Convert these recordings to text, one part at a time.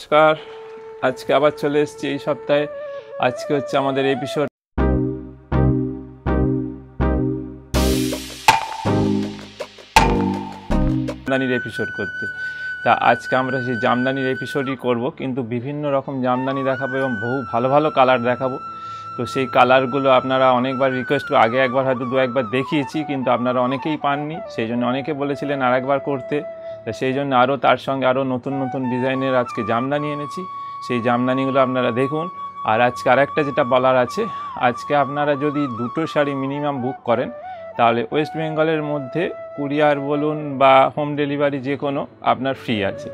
নমস্কার। আজকে আবার চলে এসেছি এই সপ্তাহে। আজকে হচ্ছে আমাদের এপিসোড জামদানির এপিসোড করতে। তা আজকে আমরা সেই জামদানির এপিসোডই করব, কিন্তু বিভিন্ন রকম জামদানি দেখাবো এবং বহু ভালো ভালো কালার দেখাবো। তো সেই কালারগুলো আপনারা অনেকবার রিকোয়েস্ট আগে একবার হয়তো দু একবার দেখিয়েছি, কিন্তু আপনারা অনেকেই পাননি, সেই জন্য অনেকে বলেছিলেন আর একবার করতে। তো সেই জন্য আরও তার সঙ্গে আরও নতুন নতুন ডিজাইনের আজকে জামদানি এনেছি। সেই জামদানিগুলো আপনারা দেখুন। আর আজকে আরেকটা যেটা বলার আছে, আজকে আপনারা যদি দুটো শাড়ি মিনিমাম বুক করেন তাহলে ওয়েস্ট বেঙ্গলের মধ্যে কুরিয়ার বলুন বা হোম ডেলিভারি যে কোনো আপনার ফ্রি আছে।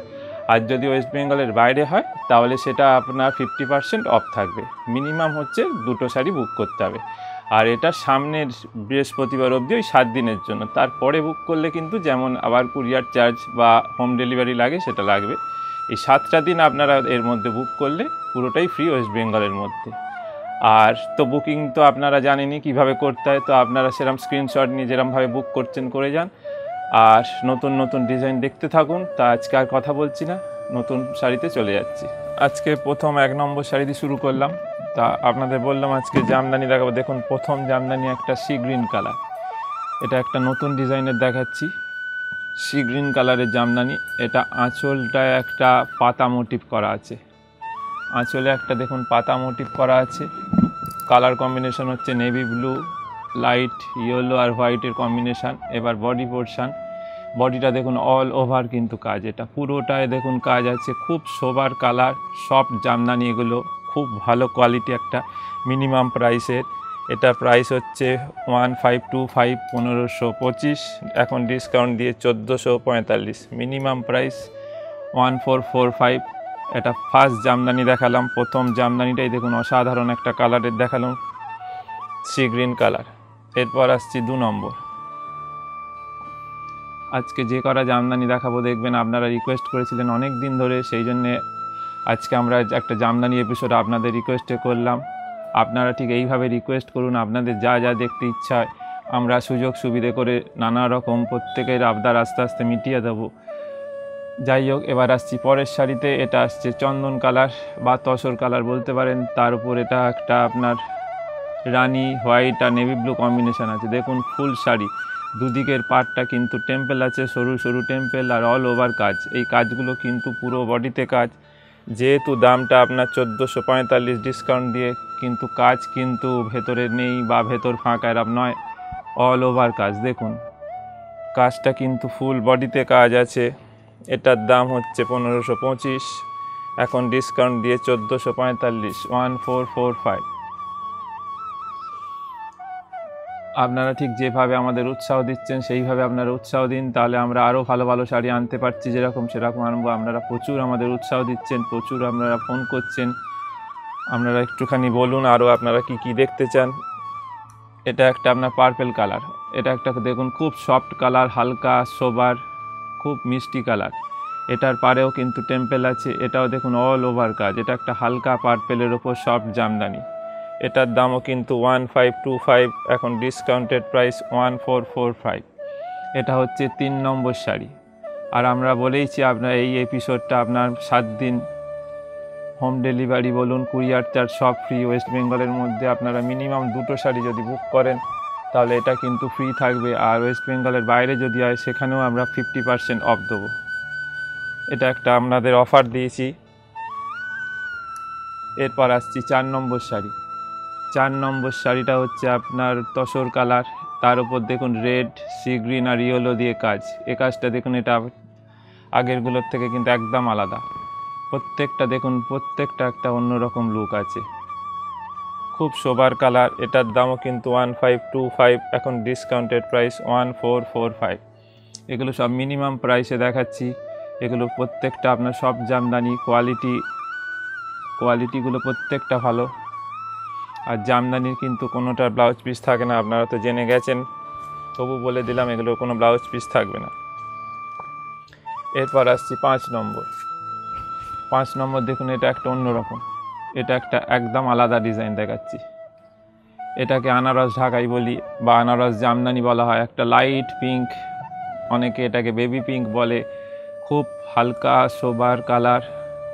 আর যদি ওয়েস্ট বেঙ্গলের বাইরে হয় তাহলে সেটা আপনার 50% অফ থাকবে। মিনিমাম হচ্ছে দুটো শাড়ি বুক করতে হবে। আর এটা সামনের বৃহস্পতিবার অবধি ওই 7 দিনের জন্য। তারপরে বুক করলে কিন্তু যেমন আবার কুরিয়ার চার্জ বা হোম ডেলিভারি লাগে সেটা লাগবে। এই 7টা দিন আপনারা এর মধ্যে বুক করলে পুরোটাই ফ্রি ওয়েস্ট বেঙ্গলের মধ্যে। আর তো বুকিং তো আপনারা জানেনই কীভাবে করতে হয়, তো আপনারা সেরকম স্ক্রিনশট নিয়ে যেরকমভাবে বুক করছেন করে যান। আর নতুন নতুন ডিজাইন দেখতে থাকুন। তা আজকে আর কথা বলছি না, নতুন শাড়িতে চলে যাচ্ছি। আজকে প্রথম 1 নম্বর শাড়ি দিয়ে শুরু করলাম। তা আপনাদের বললাম আজকে জামদানি দেখাবো। দেখুন প্রথম জামদানি একটা সি গ্রিন কালার। এটা একটা নতুন ডিজাইনের দেখাচ্ছি, সি গ্রিন কালারের জামদানি। এটা আঁচলটায় একটা পাতা মোটিভ করা আছে, আঁচলে একটা দেখুন পাতা মোটিভ করা আছে। কালার কম্বিনেশন হচ্ছে নেভি ব্লু, লাইট ইয়েলো আর হোয়াইটের কম্বিনেশান। এবার বডি পোর্শান, বডিটা দেখুন অল ওভার কিন্তু কাজ, এটা পুরোটায় দেখুন কাজ আছে। খুব সোবার কালার, সফট জামদানি, এগুলো খুব ভালো কোয়ালিটি একটা মিনিমাম প্রাইসের। এটা প্রাইস হচ্ছে 1525, 1525, এখন ডিসকাউন্ট দিয়ে 1445। Minimum price 1445। এটা ফার্স্ট জামদানি দেখালাম। প্রথম জামদানিটাই দেখুন অসাধারণ একটা কালারের দেখালাম, সি গ্রিন কালার। এরপর আসছি 2 নম্বর। আজকে যে করা জামদানি দেখাবো দেখবেন আপনারা রিকোয়েস্ট করেছিলেন অনেক দিন ধরে, সেই জন্যে আজকে আমরা একটা জামদানি এপিসোড আপনাদের রিকোয়েস্টে করলাম। আপনারা ঠিক এইভাবে রিকোয়েস্ট করুন, আপনাদের যা যা দেখতে ইচ্ছা হয় আমরা সুযোগ সুবিধে করে নানা রকম প্রত্যেকের আবদার আস্তে আস্তে মিটিয়ে দেবো। যাই হোক, এবার আসছি পরের শাড়িতে। এটা আসছে চন্দন কালার বা তসর কালার বলতে পারেন। তার উপর এটা একটা আপনার রানি হোয়াইট আর নেভি ব্লু কম্বিনেশান আছে। দেখুন ফুল শাড়ি, দুদিকের পার্টটা কিন্তু টেম্পেল আছে, সরু সরু টেম্পেল, আর অল ওভার কাজ। এই কাজগুলো কিন্তু পুরো বডিতে কাজ। যেহেতু দামটা আপনার 1445 ডিসকাউন্ট দিয়ে, কিন্তু কাজ কিন্তু ভেতরে নেই বা ভেতর ফাঁকা এরম নয়, অল ওভার কাজ। দেখুন কাজটা কিন্তু ফুল বডিতে কাজ আছে। এটার দাম হচ্ছে 1525, এখন ডিসকাউন্ট দিয়ে 1445, 1445। আপনারা ঠিক যেভাবে আমাদের উৎসাহ দিচ্ছেন সেইভাবে আপনারা উৎসাহ দিন, তাহলে আমরা আরও ভালো ভালো শাড়ি আনতে পারছি। যেরকম সেরকম আনবো। আপনারা প্রচুর আমাদের উৎসাহ দিচ্ছেন, প্রচুর আপনারা ফোন করছেন। আপনারা একটুখানি বলুন আরও আপনারা কি কি দেখতে চান। এটা একটা আপনার পার্পেল কালার। এটা একটা দেখুন খুব সফট কালার, হালকা সোবার, খুব মিষ্টি কালার। এটার পারেও কিন্তু টেম্পেল আছে। এটাও দেখুন অল ওভার কাজ। এটা একটা হালকা পার্পেলের ওপর সফট জামদানি। এটার দামও কিন্তু 1525, এখন ডিসকাউন্টেড প্রাইস 1445। এটা হচ্ছে 3 নম্বর শাড়ি। আর আমরা বলেইছি আপনার এই এপিসোডটা আপনার 7 দিন হোম ডেলিভারি বলুন কুরিয়ার চার্জ সব ফ্রি। ওয়েস্ট বেঙ্গলের মধ্যে আপনারা মিনিমাম দুটো শাড়ি যদি বুক করেন তাহলে এটা কিন্তু ফ্রি থাকবে। আর ওয়েস্ট বেঙ্গলের বাইরে যদি হয় সেখানেও আমরা 50% অফ দেবো। এটা একটা আপনাদের অফার দিয়েছি। এরপর আসছি 4 নম্বর শাড়ি। 4 নম্বর শাড়িটা হচ্ছে আপনার তসর কালার, তার উপর দেখুন রেড, সি গ্রিন আর ইয়েলো দিয়ে কাজ। এ কাজটা দেখুন এটা আগেরগুলোর থেকে কিন্তু একদম আলাদা। প্রত্যেকটা দেখুন, প্রত্যেকটা একটা অন্যরকম লুক আছে, খুব সোবার কালার। এটার দামও কিন্তু 1525, এখন ডিসকাউন্টেড প্রাইস 1445। এগুলো সব মিনিমাম প্রাইসে দেখাচ্ছি। এগুলো প্রত্যেকটা আপনার সব জামদানি কোয়ালিটিগুলো প্রত্যেকটা ভালো। আর জামদানির কিন্তু কোনোটার ব্লাউজ পিস থাকে না, আপনারা তো জেনে গেছেন, তবু বলে দিলাম এগুলোর কোনো ব্লাউজ পিস থাকবে না। এরপর আসছি 5 নম্বর। 5 নম্বর দেখুন এটা একটা অন্যরকম, এটা একটা একদম আলাদা ডিজাইন দেখাচ্ছি। এটাকে আনারস ঢাকাই বলি বা আনারস জামদানি বলা হয়। একটা লাইট পিঙ্ক, অনেকে এটাকে বেবি পিঙ্ক বলে, খুব হালকা সোবার কালার,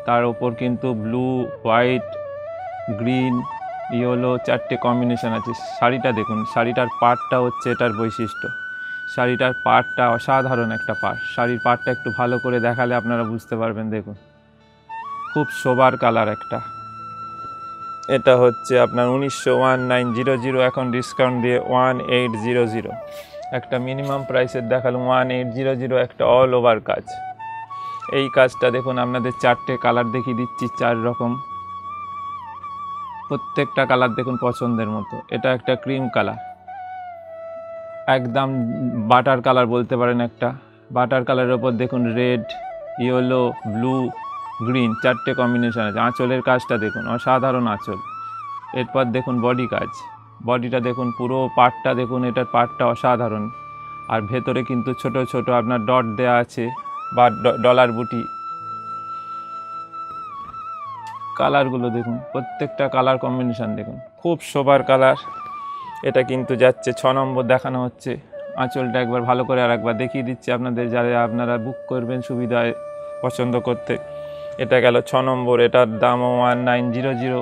তার ওপর কিন্তু ব্লু, হোয়াইট, গ্রিন, ইয়েলো 4টে কম্বিনেশন আছে। শাড়িটা দেখুন, শাড়িটার পাড়টা হচ্ছে এটার বৈশিষ্ট্য। শাড়িটার পাড়টা অসাধারণ একটা পাড়। শাড়ির পাড়টা একটু ভালো করে দেখালে আপনারা বুঝতে পারবেন। দেখুন, খুব সোবার কালার একটা। এটা হচ্ছে আপনার 1900, এখন ডিসকাউন্ট দিয়ে 1800। একটা মিনিমাম প্রাইসের দেখালো 1800, একটা অল ওভার কাজ। এই কাজটা দেখুন, আপনাদের 4টে কালার দেখিয়ে দিচ্ছি, 4 রকম। প্রত্যেকটা কালার দেখুন পছন্দের মতো। এটা একটা ক্রিম কালার, একদম বাটার কালার বলতে পারেন। একটা বাটার কালারের ওপর দেখুন রেড, ইয়েলো, ব্লু, গ্রিন 4টে কম্বিনেশন আছে। আঁচলের কাজটা দেখুন, অসাধারণ আঁচল। এরপর দেখুন বডি কাজ, বডিটা দেখুন, পুরো পার্টটা দেখুন, এটার পার্টটা অসাধারণ। আর ভেতরে কিন্তু ছোট ছোট আপনার ডট দেওয়া আছে বা ডলার বুটি। কালারগুলো দেখুন, প্রত্যেকটা কালার কম্বিনেশন দেখুন, খুব সোবার কালার। এটা কিন্তু যাচ্ছে 6 নম্বর দেখানো হচ্ছে। আঁচলটা একবার ভালো করে আর একবার দেখিয়ে দিচ্ছি আপনাদের, যারা আপনারা বুক করবেন সুবিধায় পছন্দ করতে। এটা গেল 6 নম্বর। এটার দামও 1900,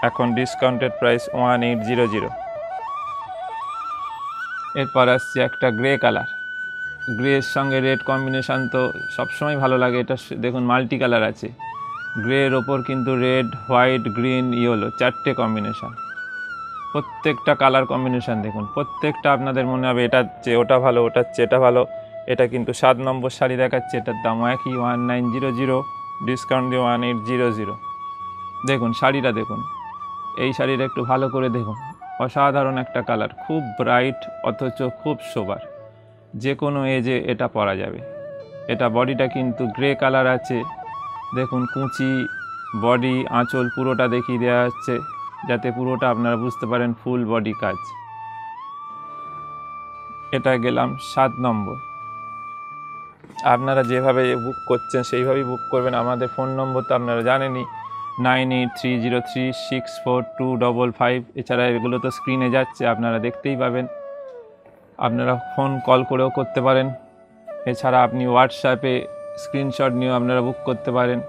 এখন ডিসকাউন্টেড প্রাইস 1800। এরপর আসছে একটা গ্রে কালার। গ্রের সঙ্গে রেড কম্বিনেশান তো সবসময় ভালো লাগে। এটা দেখুন মাল্টি কালার আছে। গ্রের ওপর কিন্তু রেড, হোয়াইট, গ্রিন, ইয়েলো 4টে কম্বিনেশান। প্রত্যেকটা কালার কম্বিনেশান দেখুন, প্রত্যেকটা আপনাদের মনে হবে এটার চেয়ে ওটা ভালো, ওটার চেয়ে এটা ভালো। এটা কিন্তু 7 নম্বর শাড়ি দেখাচ্ছে। এটার দাম একই 1900, ডিসকাউন্ট দিয়ে 1800। দেখুন শাড়িটা দেখুন, এই শাড়িটা একটু ভালো করে দেখুন, অসাধারণ একটা কালার, খুব ব্রাইট অথচ খুব সোবার। যে কোনো এজে এটা পরা যাবে। এটা বডিটা কিন্তু গ্রে কালার আছে। দেখুন কুঁচি, বডি, আঁচল পুরোটা দেখিয়ে দেওয়া হচ্ছে, যাতে পুরোটা আপনারা বুঝতে পারেন ফুল বডি কাজ। এটা গেলাম 7 নম্বর। আপনারা যেভাবে বুক করছেন সেইভাবেই বুক করবেন। আমাদের ফোন নম্বর তো আপনারা জানেনই, 9830364255। এছাড়া এগুলো তো স্ক্রিনে যাচ্ছে, আপনারা দেখতেই পাবেন। আপনারা ফোন কল করেও করতে পারেন। এছাড়া আপনি হোয়াটসঅ্যাপে স্ক্রিনশট নিয়েও আপনারা বুক করতে পারেন।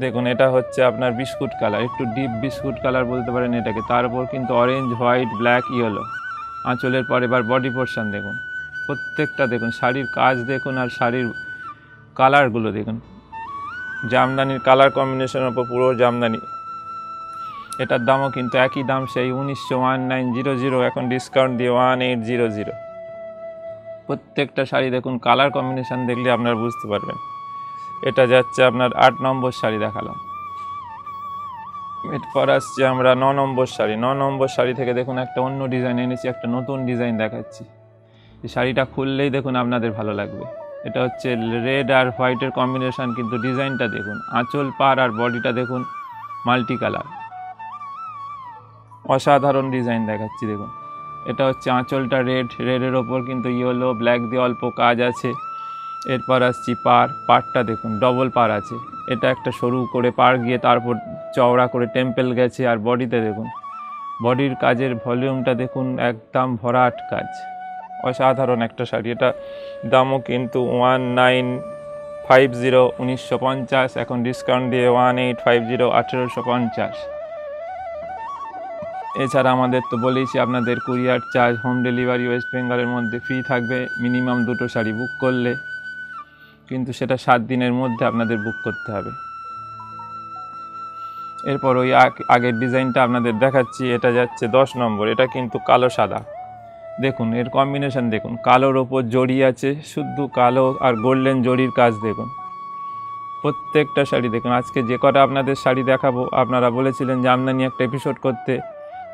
দেখুন এটা হচ্ছে আপনার বিস্কুট কালার, একটু ডিপ বিস্কুট কালার বলতে পারেন এটাকে। তার উপর কিন্তু অরেঞ্জ, হোয়াইট, ব্ল্যাক, ইয়েলো। আঁচলের পর এবার বডি পোর্শন দেখুন, প্রত্যেকটা দেখুন, শাড়ির কাজ দেখুন আর শাড়ির কালারগুলো দেখুন। জামদানির কালার কম্বিনেশনের উপর পুরো জামদানি। এটার দামও কিন্তু একই দাম, সেই 1900, এখন ডিসকাউন্ট দিয়ে 1800। প্রত্যেকটা শাড়ি দেখুন, কালার কম্বিনেশান দেখলে আপনারা বুঝতে পারবেন। এটা যাচ্ছে আপনার 8 নম্বর শাড়ি দেখালাম। এরপর আসছে আমরা 9 নম্বর শাড়ি। 9 নম্বর শাড়ি থেকে দেখুন একটা অন্য ডিজাইন এনেছি, একটা নতুন ডিজাইন দেখাচ্ছি। এই শাড়িটা খুললেই দেখুন আপনাদের ভালো লাগবে। এটা হচ্ছে রেড আর হোয়াইটের কম্বিনেশান, কিন্তু ডিজাইনটা দেখুন, আঁচল, পাড় আর বডিটা দেখুন মাল্টি কালার, অসাধারণ ডিজাইন দেখাচ্ছি। দেখুন এটা হচ্ছে আঁচলটা রেড, রেডের ওপর কিন্তু ইয়েলো, ব্ল্যাক দিয়ে অল্প কাজ আছে। এরপর আসছি পাড়টা দেখুন, ডবল পাড় আছে। এটা একটা সরু করে পাড় গিয়ে তারপর চওড়া করে টেম্পেল গেছে। আর বডিতে দেখুন, বডির কাজের ভলিউমটা দেখুন, একদম ভরাট কাজ, অসাধারণ একটা শাড়ি। এটা দামও কিন্তু 1950, 1950, এখন ডিসকাউন্ট দিয়ে 1850, 1850। এছাড়া আমাদের তো বলেইছি আপনাদের courier charge, home delivery West বেঙ্গলের মধ্যে ফ্রি থাকবে মিনিমাম 2টো শাড়ি বুক করলে, কিন্তু সেটা 7 দিনের মধ্যে আপনাদের বুক করতে হবে। এরপর ওই আগের ডিজাইনটা আপনাদের দেখাচ্ছি। এটা যাচ্ছে 10 নম্বর। এটা কিন্তু কালো সাদা। দেখুন এর কম্বিনেশন দেখুন, কালোর ওপর জড়ি আছে, শুদ্ধ কালো আর গোল্ডেন জড়ির কাজ দেখুন। প্রত্যেকটা শাড়ি দেখুন। আজকে যে কটা আপনাদের শাড়ি দেখাবো, আপনারা বলেছিলেন জামদানি একটা এপিসোড করতে,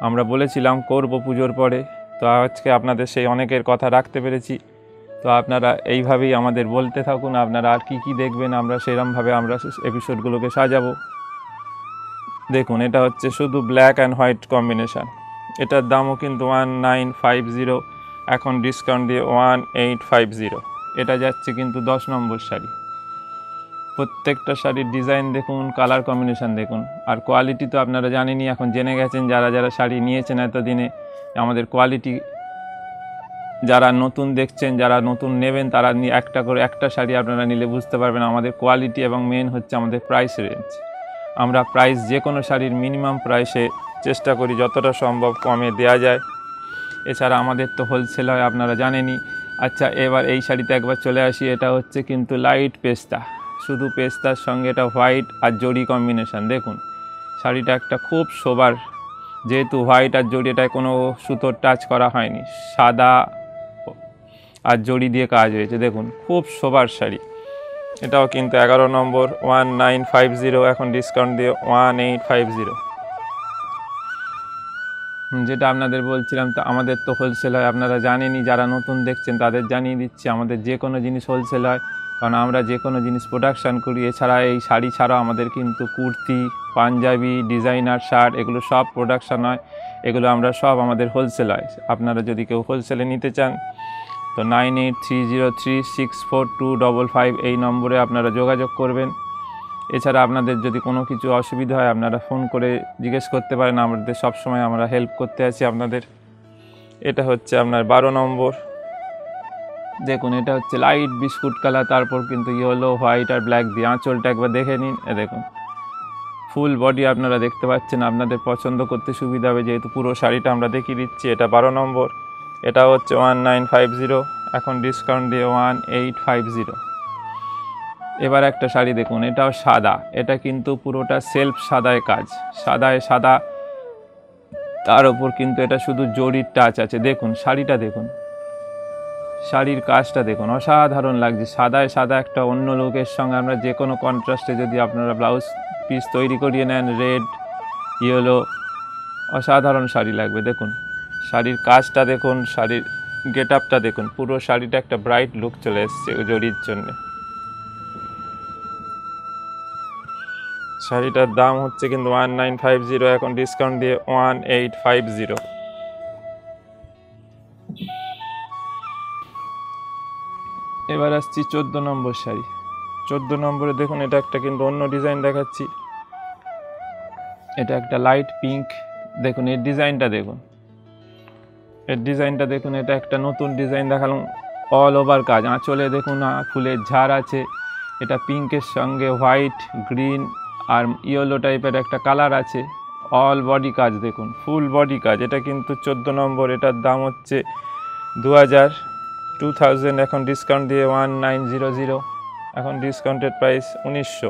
আমরা বলেছিলাম করব পুজোর পরে। তো আজকে আপনাদের সেই অনেকের কথা রাখতে পেরেছি। তো আপনারা এইভাবেই আমাদের বলতে থাকুন, আপনারা আর কি দেখবেন, আমরা সেরকমভাবে আমরা এপিসোডগুলোকে সাজাবো। দেখুন এটা হচ্ছে শুধু ব্ল্যাক অ্যান্ড হোয়াইট কম্বিনেশান। এটার দামও কিন্তু 1950, এখন ডিসকাউন্ট দিয়ে 1850। এটা যাচ্ছে কিন্তু 10 নম্বর শাড়ি। প্রত্যেকটা শাড়ির ডিজাইন দেখুন, কালার কম্বিনেশান দেখুন, আর কোয়ালিটি তো আপনারা জানেনই, এখন জেনে গেছেন যারা যারা শাড়ি নিয়েছেন এতদিনে আমাদের কোয়ালিটি যারা নতুন দেখছেন, যারা নতুন নেবেন, তারা একটা শাড়ি আপনারা নিলে বুঝতে পারবেন আমাদের কোয়ালিটি এবং মেন হচ্ছে আমাদের প্রাইস রেঞ্জ। আমরা প্রাইস যে কোনো শাড়ির মিনিমাম প্রাইসে চেষ্টা করি যতটা সম্ভব কমে দেওয়া যায়। এছাড়া আমাদের তো হোলসেল হয়, আপনারা জানেনই। আচ্ছা, এবার এই শাড়িতে একবার চলে আসি। এটা হচ্ছে কিন্তু লাইট পেস্তা, শুধু পেস্তার সঙ্গে এটা হোয়াইট আর জরি কম্বিনেশান। দেখুন শাড়িটা একটা খুব সোবার, যেহেতু হোয়াইট আর জরি, এটায় কোনো সুতোর টাচ করা হয়নি, সাদা আর জরি দিয়ে কাজ হয়েছে। দেখুন খুব সোবার শাড়ি। এটাও কিন্তু 11 নম্বর 1950, এখন ডিসকাউন্ট দিয়ে 1850। যেটা আপনাদের বলছিলাম, তো আমাদের তো হোলসেল হয়, আপনারা জানেনই। যারা নতুন দেখছেন তাদের জানিয়ে দিচ্ছি, আমাদের যে কোনো জিনিস হোলসেল হয়, কারণ আমরা যে কোনো জিনিস প্রোডাকশান করি। এছাড়া এই শাড়ি ছাড়াও আমাদের কিন্তু কুর্তি, পাঞ্জাবি, ডিজাইনার শার্ট, এগুলো সব প্রোডাকশান হয়। এগুলো আমরা সব আমাদের হোলসেল হয়। আপনারা যদি কেউ হোলসেলে নিতে চান তো 9830364255 এই নম্বরে আপনারা যোগাযোগ করবেন। এছাড়া আপনাদের যদি কোনো কিছু অসুবিধা হয় আপনারা ফোন করে জিজ্ঞেস করতে পারেন, আমাদের সবসময় আমরা হেল্প করতে আছি আপনাদের। এটা হচ্ছে আপনার 12 নম্বর। দেখুন এটা হচ্ছে লাইট বিস্কুট কালার, তারপর কিন্তু ইয়েলো, হোয়াইট আর ব্ল্যাক দিয়ে। আঁচলটা একবার দেখে নিন। দেখুন ফুল বডি আপনারা দেখতে পাচ্ছেন, আপনাদের পছন্দ করতে সুবিধা হবে, যেহেতু পুরো শাড়িটা আমরা দেখিয়ে দিচ্ছি। এটা 12 নম্বর। এটা হচ্ছে 1950, এখন ডিসকাউন্ট দিয়ে 1850। এবার একটা শাড়ি দেখুন, এটাও সাদা। এটা কিন্তু পুরোটা সেলফ সাদায় কাজ, সাদায় সাদা, তার ওপর কিন্তু এটা শুধু জরির টাচ আছে। দেখুন শাড়িটা দেখুন, শাড়ির কাজটা দেখুন, অসাধারণ লাগছে। সাদায় সাদা একটা অন্য লুকের সঙ্গে আমরা যে কোনো কন্ট্রাস্টে যদি আপনারা ব্লাউজ পিস তৈরি করিয়ে নেন, রেড, ইয়েলো, অসাধারণ শাড়ি লাগবে। দেখুন শাড়ির কাজটা দেখুন, শাড়ির গেট আপটা দেখুন, পুরো শাড়িটা একটা ব্রাইট লুক চলে এসছে জরির জন্যে। শাড়িটার দাম হচ্ছে কিন্তু 1950, এখন ডিসকাউন্ট দিয়ে 1850। এবার আসছি 14 নম্বর শাড়ি। 14 নম্বরে দেখুন এটা একটা কিন্তু অন্য ডিজাইন দেখাচ্ছি। এটা একটা লাইট পিঙ্ক। দেখুন এর ডিজাইনটা দেখুন, এর ডিজাইনটা দেখুন। এটা একটা নতুন ডিজাইন দেখালাম, অল ওভার কাজ। আঁচলে দেখুন ফুলের ঝাড় আছে। এটা পিঙ্কের সঙ্গে হোয়াইট, গ্রিন আর ইয়েলো টাইপের একটা কালার আছে। অল বডি কাজ দেখুন, ফুল বডি কাজ। এটা কিন্তু 14 নম্বর। এটার দাম হচ্ছে 2000, এখন ডিসকাউন্ট দিয়ে 1900, এখন ডিসকাউন্টেড প্রাইস 1900।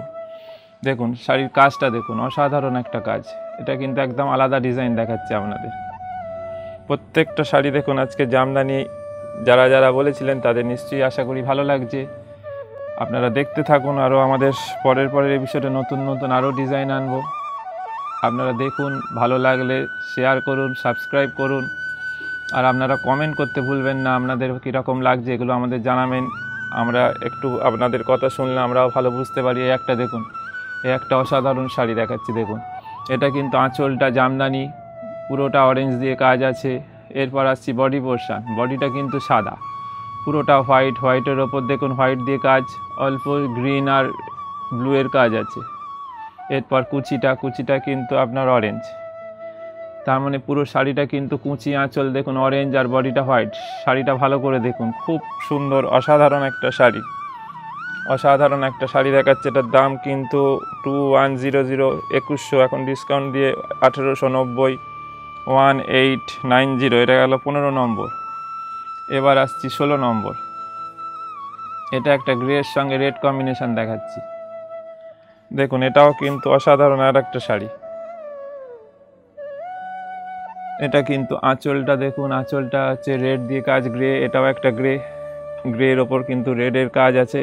দেখুন শাড়ির কাজটা দেখুন, অসাধারণ একটা কাজ। এটা কিন্তু একদম আলাদা ডিজাইন দেখাচ্ছে আপনাদের। প্রত্যেকটা শাড়ি দেখুন আজকে জামদানি যারা যারা বলেছিলেন তাদের নিশ্চয়ই আশা করি ভালো লাগছে। আপনারা দেখতে থাকুন, আরও আমাদের পরের এপিসোডে নতুন নতুন আরও ডিজাইন আনবো। আপনারা দেখুন, ভালো লাগলে শেয়ার করুন, সাবস্ক্রাইব করুন, আর আপনারা কমেন্ট করতে ভুলবেন না। আপনাদের কীরকম লাগছে এগুলো আমাদের জানাবেন। আমরা একটু আপনাদের কথা শুনলে আমরাও ভালো বুঝতে পারি। এই একটা দেখুন, এই একটা অসাধারণ শাড়ি দেখাচ্ছি দেখুন। এটা কিন্তু আঁচলটা জামদানি, পুরোটা অরেঞ্জ দিয়ে কাজ আছে। এরপর আসছি বডি পোর্শন। বডিটা কিন্তু সাদা, পুরোটা হোয়াইট, হোয়াইটের ওপর দেখুন হোয়াইট দিয়ে কাজ, অল্প গ্রিন আর ব্লু এর কাজ আছে। এরপর কুচিটা কিন্তু আপনার অরেঞ্জ, তার মানে পুরো শাড়িটা কিন্তু কুচি, আঁচল দেখুন অরেঞ্জ আর বডিটা হোয়াইট। শাড়িটা ভালো করে দেখুন, খুব সুন্দর, অসাধারণ একটা শাড়ি, অসাধারণ একটা শাড়ি দেখাচ্ছে। এটার দাম কিন্তু 2100, 2100, এখন ডিসকাউন্ট দিয়ে 1890, 1890। এটা গেল 15 নম্বর। এবার আসছি 16 নম্বর। এটা একটা গ্রের সঙ্গে রেড কম্বিনেশন দেখাচ্ছি। দেখুন এটাও কিন্তু অসাধারণ আর একটা শাড়ি। এটা কিন্তু আঁচলটা দেখুন, আঁচলটা হচ্ছে রেড দিয়ে কাজ, গ্রে। এটাও একটা গ্রের ওপর কিন্তু রেডের কাজ আছে।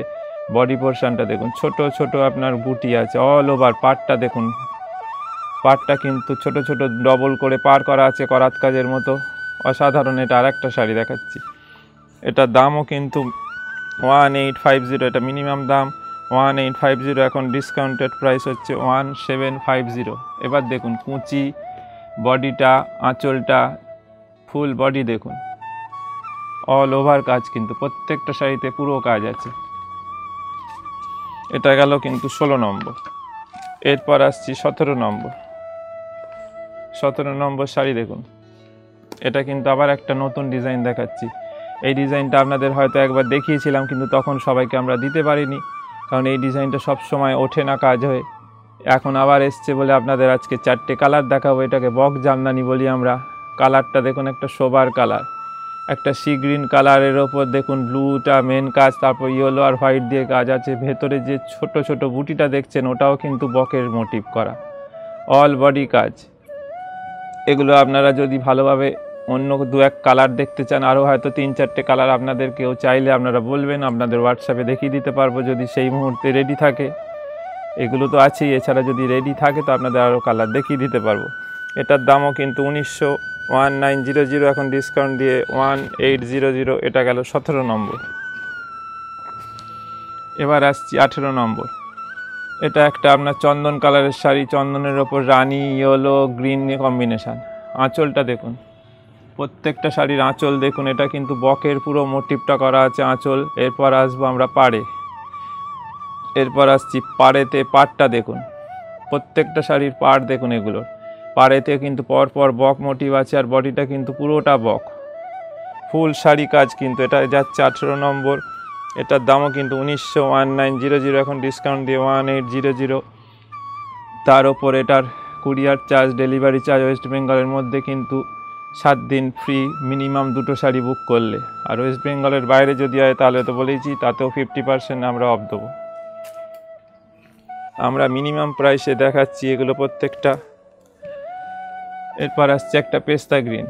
বডি পোর্শনটা দেখুন, ছোট ছোট আপনার বুটি আছে অল ওভার। পাড়টা দেখুন, পাড়টা কিন্তু ছোট ছোট ডবল করে পার করা আছে করাত কাজের মতো, অসাধারণ। এটা আর একটা শাড়ি দেখাচ্ছি। এটার দামও কিন্তু 1850। এটা মিনিমাম দাম 1850, এখন ডিসকাউন্টেড প্রাইস হচ্ছে 1750। এবার দেখুন কুচি, বডিটা, আঁচলটা, ফুল বডি দেখুন, অল ওভার কাজ কিন্তু প্রত্যেকটা শাড়িতে পুরো কাজ আছে। এটা গেল কিন্তু 16 নম্বর। এরপর আসছি 17 নম্বর। 17 নম্বর শাড়ি দেখুন, এটা কিন্তু আবার একটা নতুন ডিজাইন দেখাচ্ছি। এই ডিজাইনটা আপনাদের হয়তো একবার দেখিয়েছিলাম, কিন্তু তখন সবাইকে আমরা দিতে পারিনি, কারণ এই ডিজাইনটা সব সময় ওঠে না কাজ হয়ে। এখন আবার এসছে বলে আপনাদের আজকে 4টে কালার দেখাবো। এটাকে বক্স জামদানি বলি আমরা। কালারটা দেখুন, একটা সোবার কালার, একটা সি গ্রিন কালারের ওপর দেখুন ব্লুটা মেন কাজ, তারপর ইয়েলো আর হোয়াইট দিয়ে কাজ আছে। ভেতরে যে ছোট ছোট বুটিটা দেখছেন ওটাও কিন্তু বকের মোটিভ করা, অল বডি কাজ। এগুলো আপনারা যদি ভালোভাবে অন্য 2-1 কালার দেখতে চান, আরও হয়তো 3-4টে কালার আপনাদের কেউ চাইলে আপনারা বলবেন, আপনাদের হোয়াটসঅ্যাপে দেখিয়ে দিতে পারবো যদি সেই মুহূর্তে রেডি থাকে। এগুলো তো আছেই, এছাড়া যদি রেডি থাকে তো আপনাদের আরও কালার দেখিয়ে দিতে পারবো। এটার দামও কিন্তু 1900, এখন ডিসকাউন্ট দিয়ে 1800, এটা গেল 17 নম্বর। এবার আসছি 18 নম্বর। এটা একটা আপনার চন্দন কালারের শাড়ি, চন্দনের ওপর রানি ইয়েলো গ্রিন কম্বিনেশান। আঁচলটা দেখুন, প্রত্যেকটা শাড়ির আঁচল দেখুন, এটা কিন্তু বকের পুরো মোটিভটা করা আছে আঁচল। এরপর আসবো আমরা পাড়ে, এরপর আসছি পাড়েতে। পাড়টা দেখুন, প্রত্যেকটা শাড়ির পাড় দেখুন, এগুলোর পাড়েতে কিন্তু পরপর বক মোটিভ আছে, আর বডিটা কিন্তু পুরোটা বক, ফুল শাড়ি কাজ। কিন্তু এটা যাচ্ছে 18 নম্বর। এটার দামও কিন্তু 1900, এখন ডিসকাউন্ট দিয়ে 1800। তার ওপর এটার courier charge, delivery charge West বেঙ্গলের মধ্যে কিন্তু 7 দিন ফ্রি, মিনিমাম 2টো শাড়ি বুক করলে। আর ওয়েস্ট বেঙ্গলের বাইরে যদি হয় তাহলে তো বলেইছি, তাতেও 50% আমরা অফ দেবো। আমরা মিনিমাম প্রাইসে দেখাচ্ছি এগুলো প্রত্যেকটা। এরপর আসছে একটা পেস্তা গ্রিন।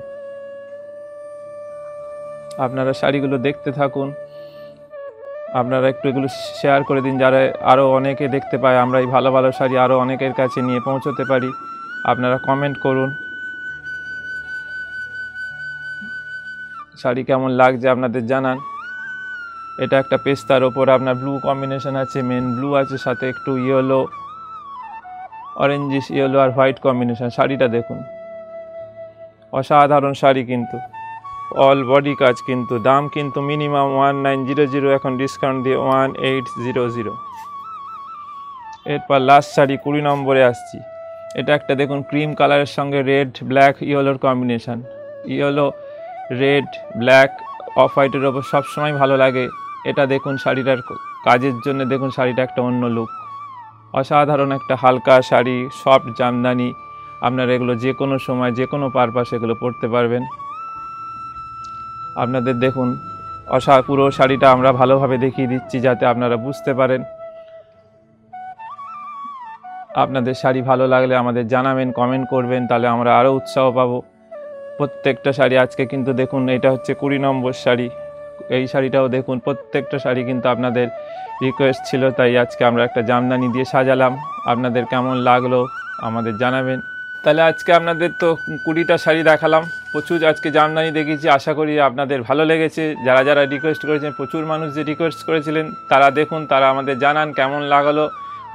আপনারা শাড়িগুলো দেখতে থাকুন, আপনারা একটু এগুলো শেয়ার করে দিন, যারা আরও অনেকে দেখতে পায়, আমরা এই ভালো ভালো শাড়ি আরও অনেকের কাছে নিয়ে পৌঁছতে পারি। আপনারা কমেন্ট করুন শাড়ি কেমন লাগছে, আপনাদের জানান। এটা একটা পেস্তার ওপর আপনার ব্লু কম্বিনেশন আছে, মেন ব্লু আছে, সাথে একটু ইয়েলো, অরেঞ্জিশ ইয়েলো আর হোয়াইট কম্বিনেশন। শাড়িটা দেখুন, অসাধারণ শাড়ি, কিন্তু অল বডি কাজ। কিন্তু দাম কিন্তু মিনিমাম 1900, এখন ডিসকাউন্ট দিয়ে 1800। এরপর লাস্ট শাড়ি 20 নম্বরে আসছি। এটা একটা দেখুন ক্রিম কালারের সঙ্গে রেড ব্ল্যাক ইয়েলোর combination. Yellow red black off হোয়াইটের ওপর সবসময় ভালো লাগে। এটা দেখুন শাড়িটার কাজের জন্য, দেখুন শাড়িটা একটা অন্য লুক, অসাধারণ একটা হালকা শাড়ি, সফট জামদানি। আপনারা এগুলো যে কোনো সময় যে কোনো পারপাস এগুলো পরতে পারবেন। আপনাদের দেখুন পুরো শাড়িটা আমরা ভালোভাবে দেখিয়ে দিচ্ছি যাতে আপনারা বুঝতে পারেন। আপনাদের শাড়ি ভালো লাগলে আমাদের জানাবেন, কমেন্ট করবেন, তাহলে আমরা আরও উৎসাহ পাবো। প্রত্যেকটা শাড়ি আজকে কিন্তু দেখুন, এটা হচ্ছে 20 নম্বর শাড়ি। এই শাড়িটাও দেখুন, প্রত্যেকটা শাড়ি কিন্তু আপনাদের রিকোয়েস্ট ছিল, তাই আজকে আমরা একটা জামদানি দিয়ে সাজালাম। আপনাদের কেমন লাগলো আমাদের জানাবেন। তাহলে আজকে আপনাদের তো 20টা শাড়ি দেখালাম, প্রচুর আজকে জামদানি দেখিয়েছি। আশা করি আপনাদের ভালো লেগেছে। যারা যারা রিকোয়েস্ট করেছেন, প্রচুর মানুষ যে রিকোয়েস্ট করেছিলেন, তারা দেখুন, তারা আমাদের জানান কেমন লাগলো,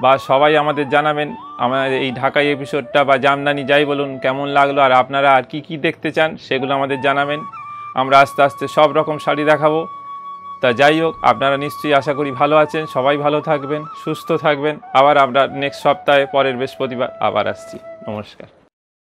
বা সবাই আমাদের জানাবেন আমাদের এই ঢাকাই এপিসোডটা বা জামদানি যাই বলুন কেমন লাগলো, আর আপনারা আর কি কি দেখতে চান সেগুলো আমাদের জানাবেন। আমরা আস্তে আস্তে সব রকম শাড়ি দেখাবো। তা যাই হোক, আপনারা নিশ্চয়ই আশা করি ভালো আছেন, সবাই ভালো থাকবেন, সুস্থ থাকবেন। আবার আমরা নেক্সট সপ্তাহে পরের বৃহস্পতিবার আবার আসছি। নমস্কার।